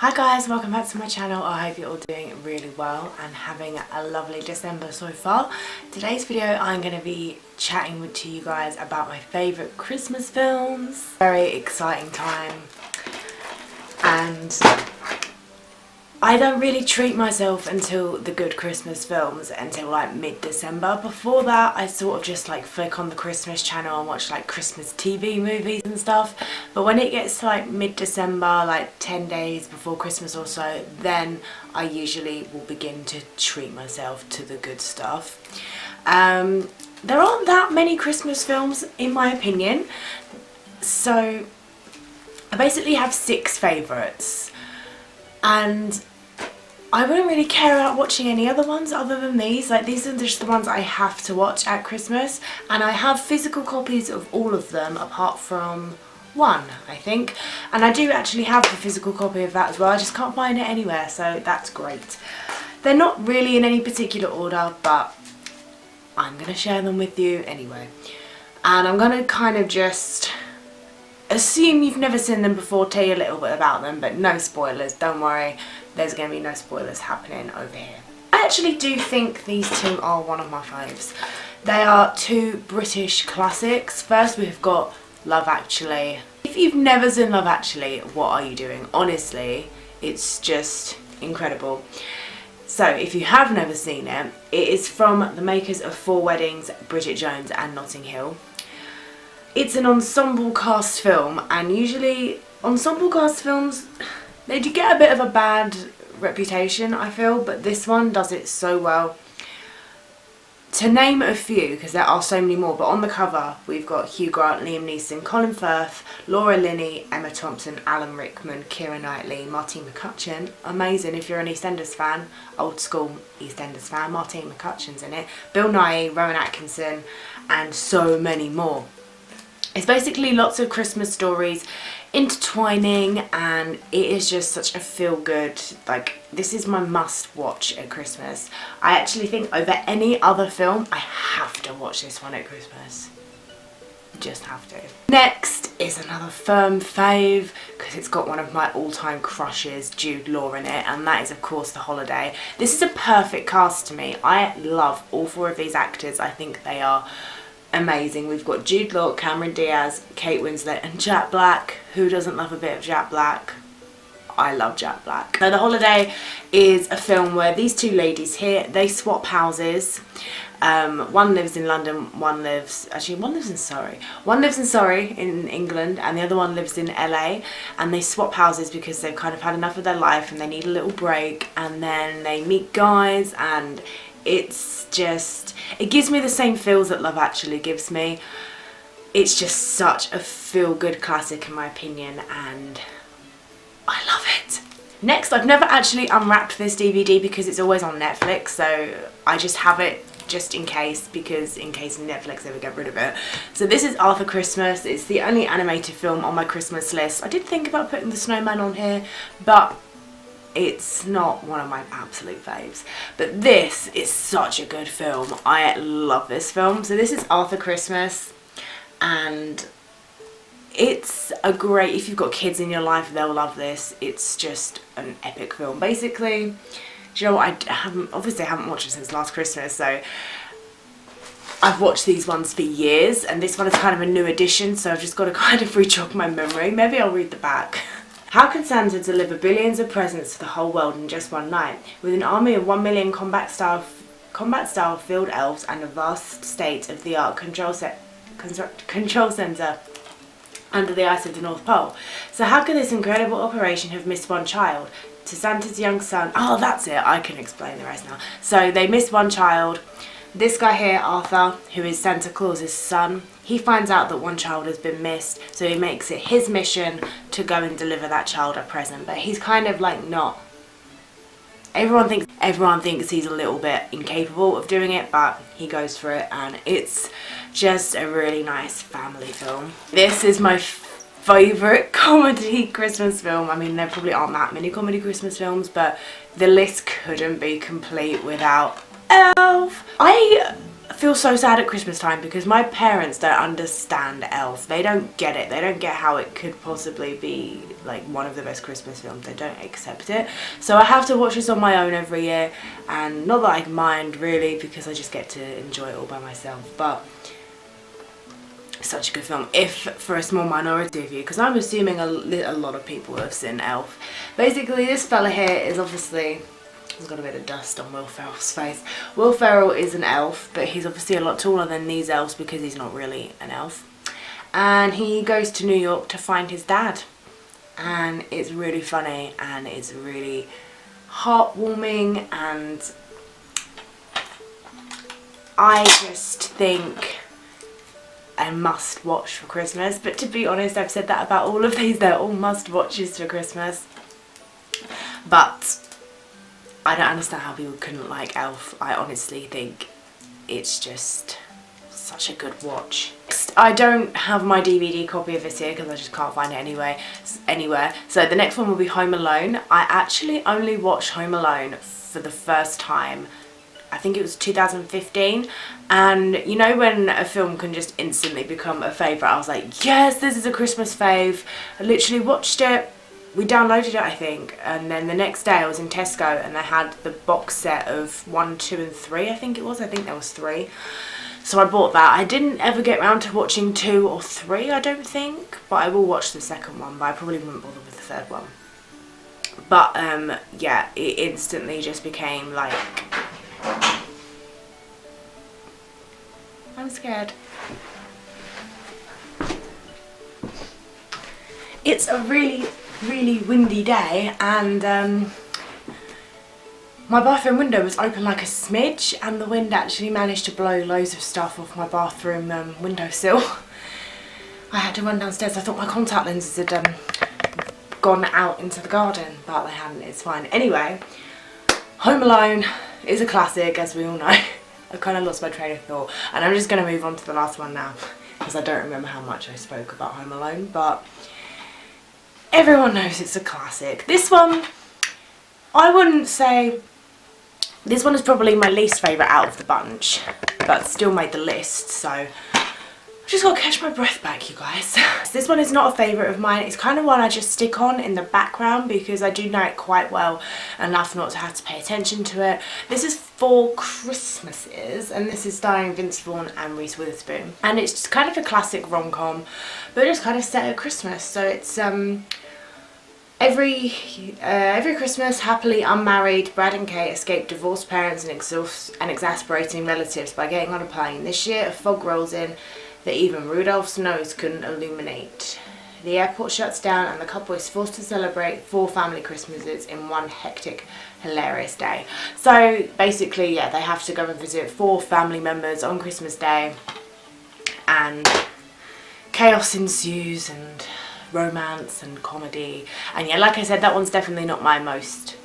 Hi guys, welcome back to my channel. I hope you're all doing really well and having a lovely December so far. Today's video I'm going to be chatting to you guys about my favourite Christmas films. Very exciting time, and I don't really treat myself until the good Christmas films until like mid-December. Before that I sort of just like flick on the Christmas channel and watch like Christmas TV movies and stuff. But when it gets to like mid-December, like 10 days before Christmas or so, then I usually will begin to treat myself to the good stuff. There aren't that many Christmas films in my opinion, so I basically have 6 favourites. And I wouldn't really care about watching any other ones other than these. Like, these are just the ones I have to watch at Christmas, and I have physical copies of all of them apart from one, I think. And I do actually have a physical copy of that as well. I just can't find it anywhere, so that's great. They're not really in any particular order, but I'm going to share them with you anyway. And I'm going to kind of just assume you've never seen them before, tell you a little bit about them, but no spoilers, don't worry, there's going to be no spoilers happening over here. I actually do think these two are one of my faves. They are 2 British classics. First we've got Love Actually. If you've never seen Love Actually, what are you doing? Honestly, it's just incredible. So if you have never seen it, it is from the makers of 4 Weddings, Bridget Jones and Notting Hill. It's an ensemble cast film, and usually ensemble cast films, they do get a bit of a bad reputation, I feel, but this one does it so well. To name a few, because there are so many more, but on the cover we've got Hugh Grant, Liam Neeson, Colin Firth, Laura Linney, Emma Thompson, Alan Rickman, Keira Knightley, Martine McCutcheon. Amazing if you're an EastEnders fan, old school EastEnders fan, Martine McCutcheon's in it, Bill Nighy, Rowan Atkinson, and so many more. It's basically lots of Christmas stories intertwining, and it is just such a feel-good, like, this is my must-watch at Christmas. I actually think over any other film, I have to watch this one at Christmas. Just have to. Next is another firm fave, because it's got one of my all-time crushes, Jude Law, in it, and that is of course The Holiday. This is a perfect cast to me. I love all 4 of these actors. I think they are amazing. We've got Jude Law, Cameron Diaz, Kate Winslet and Jack Black. Who doesn't love a bit of Jack Black? I love Jack Black. So The Holiday is a film where these 2 ladies here, they swap houses. One lives in London, one lives in Surrey. One lives in Surrey in England, and the other one lives in LA, and they swap houses because they've kind of had enough of their life and they need a little break, and then they meet guys, and it's just, it gives me the same feels that Love Actually gives me. It's just such a feel-good classic in my opinion, and I love it. Next, I've never actually unwrapped this DVD because it's always on Netflix, so I just have it just in case, because in case Netflix ever get rid of it. So this is Arthur Christmas. It's the only animated film on my Christmas list. I did think about putting The Snowman on here, but it's not one of my absolute faves. But this is such a good film. I love this film. So this is Arthur Christmas, and it's a great, if you've got kids in your life, they'll love this. It's just an epic film. Basically, do you know what, I haven't watched it since last Christmas, so I've watched these ones for years, and this one is kind of a new addition, so I've just got to kind of re-jog my memory. Maybe I'll read the back. How can Santa deliver billions of presents to the whole world in just one night? With an army of 1 million combat-style field elves and a vast state-of-the-art control centre under the ice of the North Pole. So how could this incredible operation have missed one child? To Santa's young son... Oh, that's it. I can explain the rest now. So they missed one child. This guy here, Arthur, who is Santa Claus's son, he finds out that one child has been missed, so he makes it his mission to go and deliver that child a present. But he's kind of like not... Everyone thinks he's a little bit incapable of doing it, but he goes for it, and it's just a really nice family film. This is my favourite comedy Christmas film. I mean, there probably aren't that many comedy Christmas films, but the list couldn't be complete without Elf. I feel so sad at Christmas time because my parents don't understand Elf. They don't get it. They don't get how it could possibly be like one of the best Christmas films. They don't accept it. So I have to watch this on my own every year, and not that I mind really because I just get to enjoy it all by myself. But such a good film, if for a small minority of you, because I'm assuming a lot of people have seen Elf. Basically, this fella here is obviously, he's got a bit of dust on Will Ferrell's face. Will Ferrell is an elf, but he's obviously a lot taller than these elves because he's not really an elf. And he goes to New York to find his dad. And it's really funny and it's really heartwarming, and I just think a must watch for Christmas. But to be honest, I've said that about all of these. They're all must watches for Christmas. But I don't understand how people couldn't like Elf. I honestly think it's just such a good watch. I don't have my DVD copy of this here because I just can't find it anywhere. So the next one will be Home Alone. I actually only watched Home Alone for the first time, I think it was 2015, and you know when a film can just instantly become a favourite, I was like, yes, this is a Christmas fave. I literally watched it, we downloaded it I think, and then the next day I was in Tesco and they had the box set of 1, 2 and 3 I think there was 3. So I bought that. I didn't ever get around to watching 2 or 3 I don't think, but I will watch the second one, but I probably wouldn't bother with the third one. But yeah, it instantly just became like, I'm scared. It's a really windy day, and my bathroom window was open like a smidge, and the wind actually managed to blow loads of stuff off my bathroom windowsill. I had to run downstairs. I thought my contact lenses had gone out into the garden, but they hadn't. It's fine. Anyway, Home Alone is a classic, as we all know. I kind of lost my train of thought, and I'm just going to move on to the last one now because I don't remember how much I spoke about Home Alone, but everyone knows it's a classic. This one, I wouldn't say, this one is probably my least favourite out of the bunch, but still made the list, so I've just got to catch my breath back, you guys. This one is not a favourite of mine. It's kind of one I just stick on in the background because I do know it quite well enough not to have to pay attention to it. This is Four Christmases, and this is starring Vince Vaughn and Reese Witherspoon. And it's just kind of a classic rom-com, but it's kind of set at Christmas. So it's every Christmas, happily unmarried Brad and Kate escape divorced parents and exasperating relatives by getting on a plane. This year a fog rolls in that even Rudolph's nose couldn't illuminate. The airport shuts down and the couple is forced to celebrate 4 family Christmases in one hectic, hilarious day. So basically, yeah, they have to go and visit 4 family members on Christmas Day, and chaos ensues and romance and comedy. And yeah, like I said, that one's definitely not my most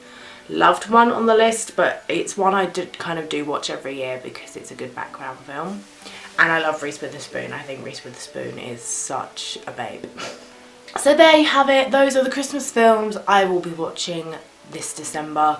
loved one on the list, but it's one I kind of do watch every year because it's a good background film. And I love Reese Witherspoon. I think Reese Witherspoon is such a babe. So there you have it. Those are the Christmas films I will be watching this December,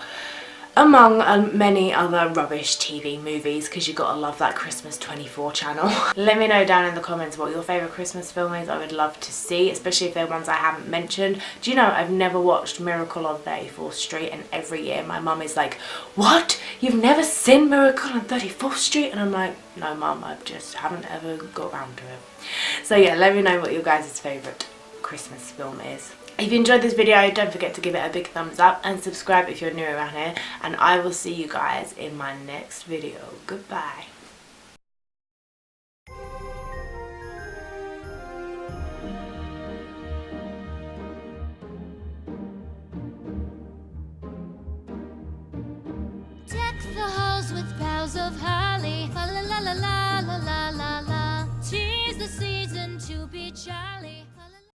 among many other rubbish TV movies, because you've got to love that Christmas 24 channel. Let me know down in the comments what your favourite Christmas film is. I would love to see, especially if they're ones I haven't mentioned. Do you know I've never watched Miracle on 34th Street, and every year my mum is like, what? You've never seen Miracle on 34th Street? And I'm like, no mum, I just haven't ever got around to it. So yeah, let me know what your guys' favourite Christmas film is. If you enjoyed this video, don't forget to give it a big thumbs up and subscribe if you're new around here, and I will see you guys in my next video. Goodbye.